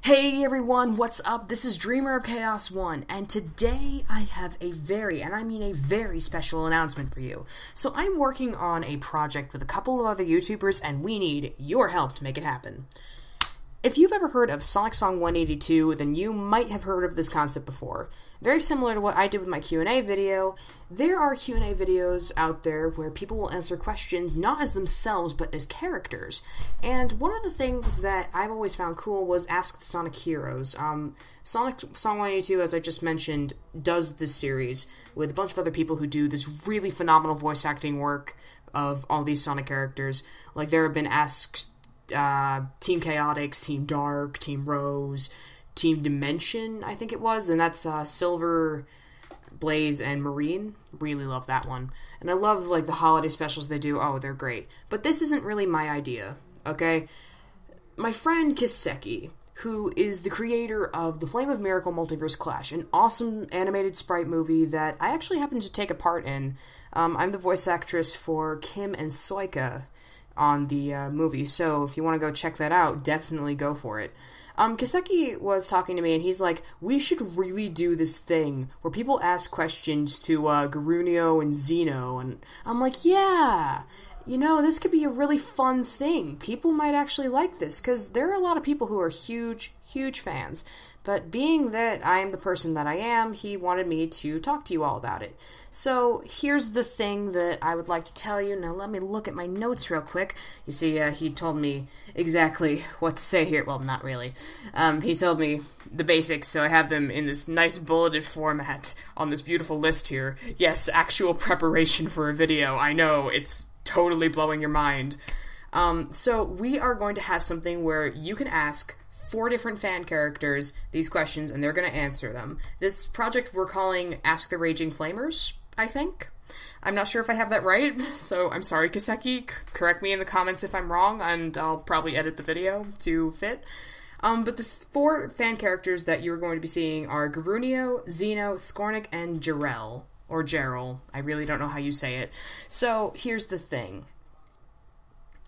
Hey everyone, what's up? This is Dreamer of Chaos 1, and today I have a very special announcement for you. So I'm working on a project with a couple of other YouTubers, and we need your help to make it happen. If you've ever heard of Sonic Song 182, then you might have heard of this concept before. Very similar to what I did with my Q&A video, there are Q&A videos out there where people will answer questions not as themselves, but as characters. And one of the things that I've always found cool was Ask the Sonic Heroes. Sonic Song 182, as I just mentioned, does this series with a bunch of other people who do this really phenomenal voice acting work of all these Sonic characters. Like, there have been Team Chaotix, Team Dark, Team Rose, Team Dimension, I think it was, and that's Silver, Blaze, and Marine. Really love that one. And I love, like, the holiday specials they do. Oh, they're great. But this isn't really my idea, okay? My friend Kiseki, who is the creator of the Flame of Miracle Multiverse Clash, an awesome animated sprite movie that I actually happen to take a part in. I'm the voice actress for Kim and Soika on the movie, so if you want to go check that out, definitely go for it. Kiseki was talking to me, and he's like, we should really do this thing where people ask questions to Garunio and Zeno, and I'm like, yeah, you know, this could be a really fun thing. People might actually like this, because there are a lot of people who are huge fans. But being that I am the person that I am, he wanted me to talk to you all about it. So here's the thing that I would like to tell you. Now let me look at my notes real quick. You see, he told me exactly what to say here. Well, not really. He told me the basics, so I have them in this nice bulleted format on this beautiful list here. Yes, actual preparation for a video. I know, it's totally blowing your mind. So we are going to have something where you can ask 4 different fan characters these questions, and they're going to answer them. This project we're calling Ask the Raging Flamers, I think. I'm not sure if I have that right, so I'm sorry, Kiseki. Correct me in the comments if I'm wrong, and I'll probably edit the video to fit. But the 4 fan characters that you're going to be seeing are Garunio, Zeno, Scornic, and Jerell. Or Jerell. I really don't know how you say it. So, here's the thing.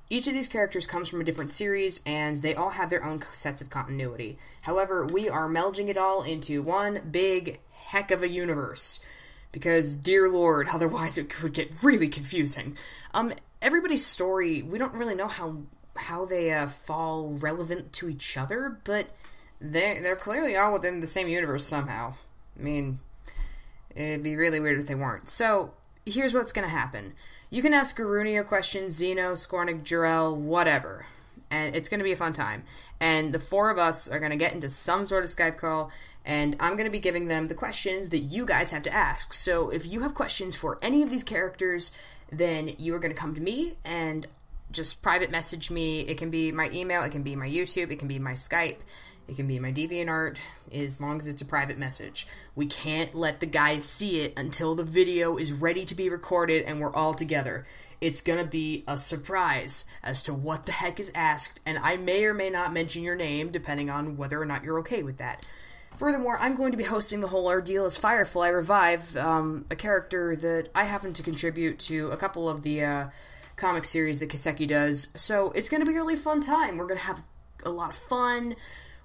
Each of these characters comes from a different series, and they all have their own sets of continuity. However, we are melding it all into one big heck of a universe. Because, dear lord, otherwise it could get really confusing. Everybody's story, we don't really know how they fall relevant to each other, but they're clearly all within the same universe somehow. I mean, it'd be really weird if they weren't. So, here's what's gonna happen. You can ask Garunio questions, Zeno, Scornic, Jerell, whatever. And it's going to be a fun time. And the 4 of us are going to get into some sort of Skype call, and I'm going to be giving them the questions that you guys have to ask. So if you have questions for any of these characters, then you are going to come to me and just private message me. It can be my email, it can be my YouTube, it can be my Skype, it can be my Deviantart, as long as it's a private message. We can't let the guys see it until the video is ready to be recorded and we're all together. It's gonna be a surprise as to what the heck is asked, and I may or may not mention your name, depending on whether or not you're okay with that. Furthermore, I'm going to be hosting the whole ordeal as Firefly Revive, a character that I happen to contribute to a couple of the comic series that Kiseki does, so it's gonna be a really fun time. We're gonna have a lot of fun.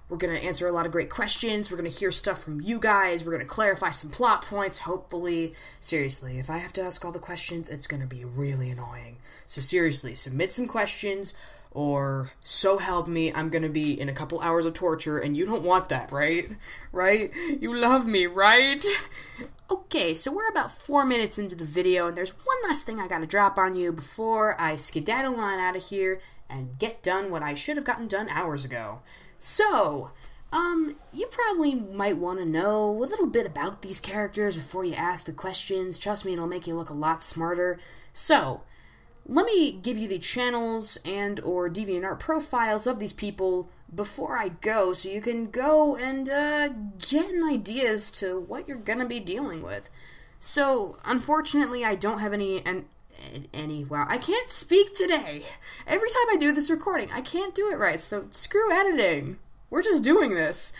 We're going to answer a lot of great questions. We're going to hear stuff from you guys. We're going to clarify some plot points, hopefully. Seriously, if I have to ask all the questions, it's going to be really annoying. So seriously, submit some questions, or so help me, I'm going to be in a couple hours of torture, and you don't want that, right? Right? You love me, right? Okay, so we're about 4 minutes into the video, and there's one last thing I got to drop on you before I skedaddle on out of here and get done what I should have gotten done hours ago. So, you probably might want to know a little bit about these characters before you ask the questions. Trust me, it'll make you look a lot smarter. So, let me give you the channels and or DeviantArt profiles of these people before I go, so you can go and get an idea as to what you're gonna be dealing with. So, unfortunately, I don't have wow, I can't speak today. Every time I do this recording, I can't do it right, so screw editing. We're just doing this.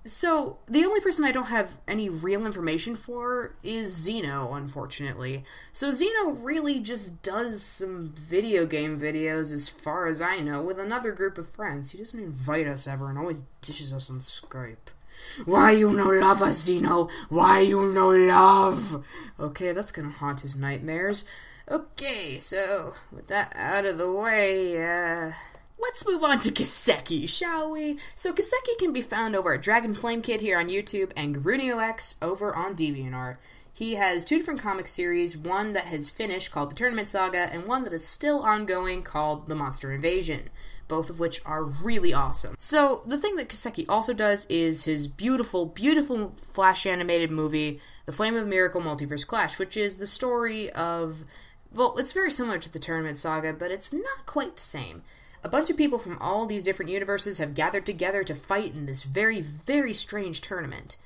So, the only person I don't have any real information for is Zeno, unfortunately. So Zeno really just does some video game videos, as far as I know, with another group of friends. He doesn't invite us ever and always dishes us on Skype. Why you no love us, Zeno? Why you no love? Okay, that's gonna haunt his nightmares. Okay, so, with that out of the way, let's move on to Kiseki, shall we? So Kiseki can be found over at DragonFlameKid here on YouTube and GarunioX over on Deviantart. He has 2 different comic series, one that has finished called The Tournament Saga, and one that is still ongoing called The Monster Invasion, both of which are really awesome. So the thing that Kiseki also does is his beautiful, beautiful Flash animated movie, The Flame of Miracle Multiverse Clash, which is the story of, well, it's very similar to The Tournament Saga, but it's not quite the same. A bunch of people from all these different universes have gathered together to fight in this very, very strange tournament.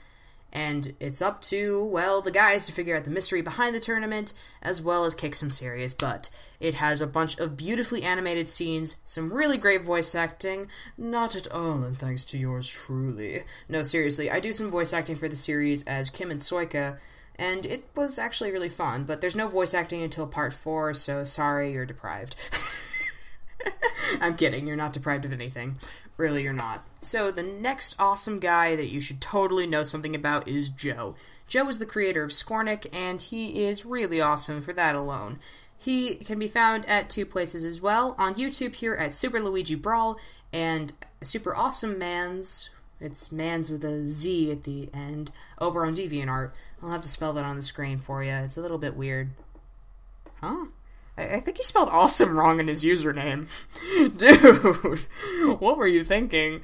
And it's up to, well, the guys to figure out the mystery behind the tournament, as well as kick some serious butt. It has a bunch of beautifully animated scenes, some really great voice acting, not at all, and thanks to yours truly. No, seriously, I do some voice acting for the series as Kim and Soika, and it was actually really fun, but there's no voice acting until part 4, so sorry, you're deprived. I'm kidding, you're not deprived of anything. Really, you're not. So, the next awesome guy that you should totally know something about is Joe. Joe is the creator of Scornic, and he is really awesome for that alone. He can be found at 2 places as well. On YouTube here at superluigibrawl and superawsomemanz. It's man's with a Z at the end. Over on Deviantart. I'll have to spell that on the screen for you. It's a little bit weird. Huh? I think he spelled awesome wrong in his username. Dude, what were you thinking?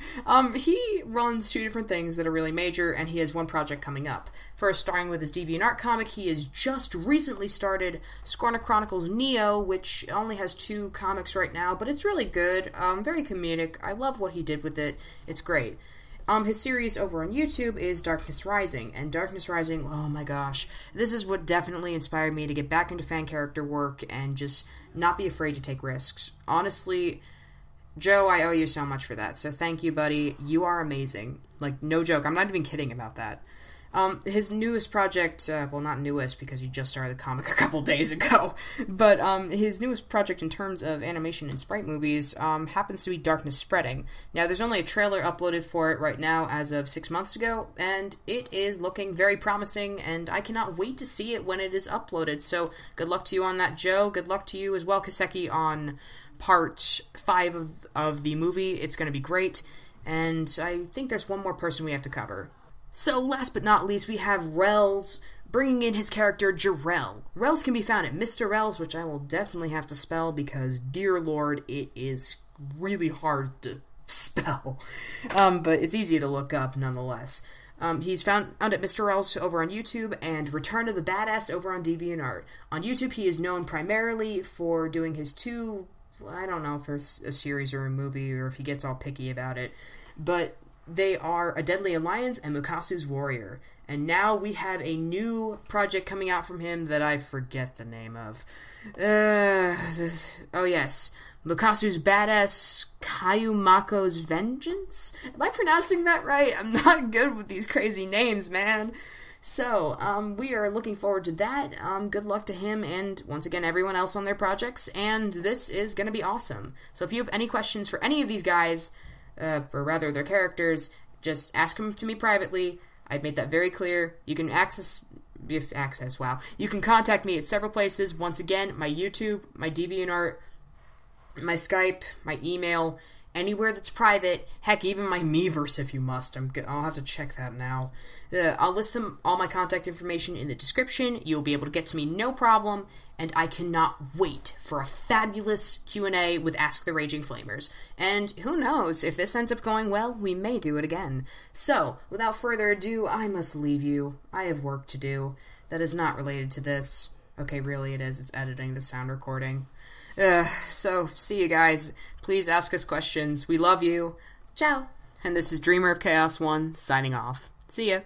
He runs 2 different things that are really major, and he has 1 project coming up. First, starting with his DeviantArt comic, he has just recently started Scornic Chronicles Neo, which only has 2 comics right now, but it's really good, very comedic. I love what he did with it. It's great. His series over on YouTube is Darkness Rising, and Darkness Rising, oh my gosh, this is what definitely inspired me to get back into fan character work and just not be afraid to take risks. Honestly, Joe, I owe you so much for that, so thank you, buddy. You are amazing. Like, no joke, I'm not even kidding about that. His newest project, well, not newest, because he just started the comic a couple days ago, but, his newest project in terms of animation and sprite movies, happens to be Darkness Spreading. Now, there's only a trailer uploaded for it right now as of 6 months ago, and it is looking very promising, and I cannot wait to see it when it is uploaded, so good luck to you on that, Joe. Good luck to you as well, Kiseki, on part 5 of the movie. It's going to be great, and I think there's one more person we have to cover. So, last but not least, we have Rells, bringing in his character Jerell. Rells can be found at mistarells, which I will definitely have to spell because, dear lord, it is really hard to spell. But it's easy to look up nonetheless. He's found at mistarells over on YouTube and ReturnOfTheBadass over on DeviantArt. On YouTube, he is known primarily for doing his 2, I don't know if it's a series or a movie or if he gets all picky about it, but they are A Deadly Alliance and Mukasu's Warrior. And now we have a new project coming out from him that I forget the name of. Oh yes. Mukasu's Badass Kayumako's Vengeance? Am I pronouncing that right? I'm not good with these crazy names, man. So, we are looking forward to that. Good luck to him and, once again, everyone else on their projects. And this is going to be awesome. So if you have any questions for any of these guys, or rather their characters, just ask them to me privately. I've made that very clear. You can you can contact me at several places. Once again, my YouTube, my DeviantArt, my Skype, my email, anywhere that's private. Heck, even my Miiverse if you must. I'll have to check that now. I'll list all my contact information in the description. You'll be able to get to me no problem. And I cannot wait for a fabulous Q&A with Ask the Raging Flamers. And who knows, if this ends up going well, we may do it again. So, without further ado, I must leave you. I have work to do that is not related to this. Okay, really it is. It's editing the sound recording. So, see you guys. Please ask us questions. We love you. Ciao. And this is Dreamer of Chaos 1, signing off. See ya.